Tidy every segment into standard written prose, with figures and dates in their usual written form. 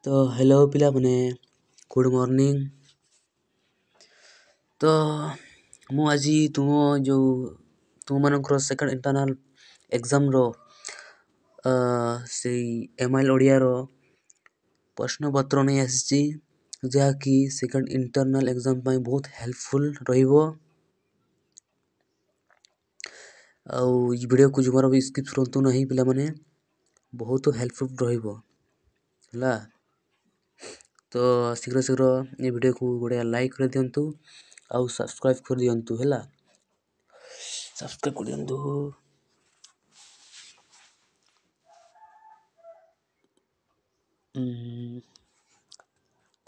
तो हेलो पिला माने गुड मॉर्निंग। तो मु आज तुम मानकर सेकंड इंटरनल एग्जाम रो से एमआईएल ओडिया रो प्रश्न पत्र नहीं आसी जहाँकि सेकंड इंटरनल एग्जाम पाई बहुत हेल्पफुल रहिबो। आउ ये वीडियो को जुमार भी स्किप करंतु नहीं पिला माने बहुत हेल्पफुल रहिबो हला। तो शीघ्र शीघ्र ये वीडियो को गोटे लाइक कर दियंतु आउ सब्सक्राइब कर दियंतु हला। सब्सक्राइब कर दियंतु।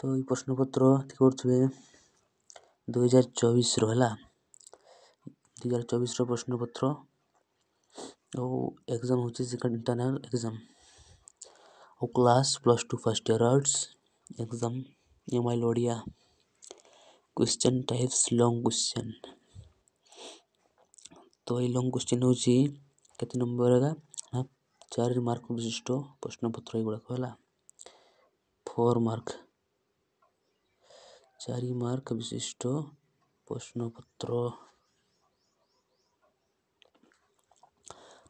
तो ये प्रश्न पत्र देखुए 2024 रहा 2024 प्रश्न पत्र और एग्जाम होची सेकंड इंटरनल एग्जाम और class +2 first year arts exam MIL Odia question types long question. तो ये लॉन्ग क्वेश्चन होची केते नंबर है 4 मार्क विशिष्ट प्रश्न पत्र गुड़ाक है 4 मार्क 4 मार्क विशिष्ट प्रश्न पत्र।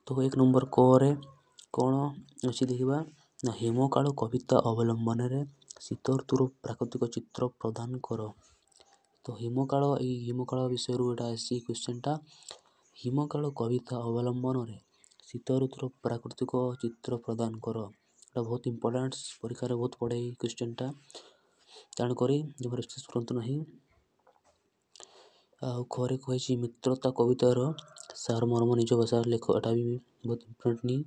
तो 1 नंबर रे कौन अच्छी देखा ना हेमकाल कविता अवलंबन रे शीत ऋतुर प्राकृतिक चित्र प्रदान कर। तो हेमकाल विषय एटा आसी क्वेश्चन टा हेमकाल कविता अवलंबन रे शीत ऋतुर प्राकृतिक चित्र प्रदान कर। बहुत इंपोर्टेंट परीक्षा बहुत पड़े क्वेश्चन टा तेणुक जमार तुरंत नहीं। घरे कही मित्रता कवितार सार मर्म निज भाषा लेख एटा भी बहुत इम्पोर्टेंट नहीं।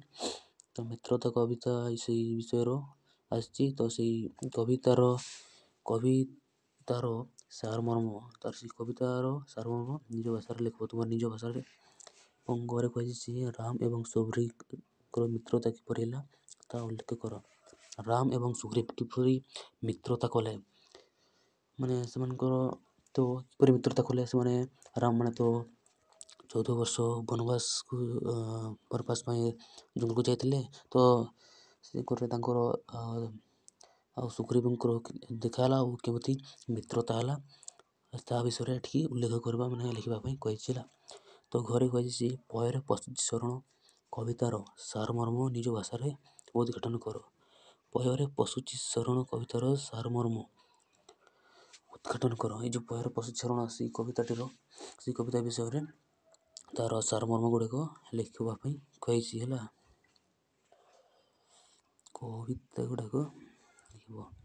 तो मित्रता कविता से विषय आसी तो से कवितार सार मर्म तार से कवितार सार मर्म निज भाषा लेख तुम निज भाषा घरे कही राम एवं सुग्रीव मित्रता किपरि है ता उल्लेख कर। राम एवं सुग्रीव किपरि मित्रता कले माने तो किपरि मित्रता कले से राम माने तो 14 वर्ष वनवास को पर्पस जंगल को जाते तो से सुग्रीव देखाला केमती मित्रता है ता विषय ये उल्लेख करवा मैंने लिखवाई कही। तो घरे कही पयर पशुची शरण कवितार सारमर्म निज भाषा उद्घाटन कर। पयर पशुची शरण कवितार सारमर्म उद्घाटन कर। ये जो पयर पशुची शरण से कविताटीर से कविता विषय तार सारमर्म गुड़ाक लिखवाई कही है कविता गुड़ाक लिख।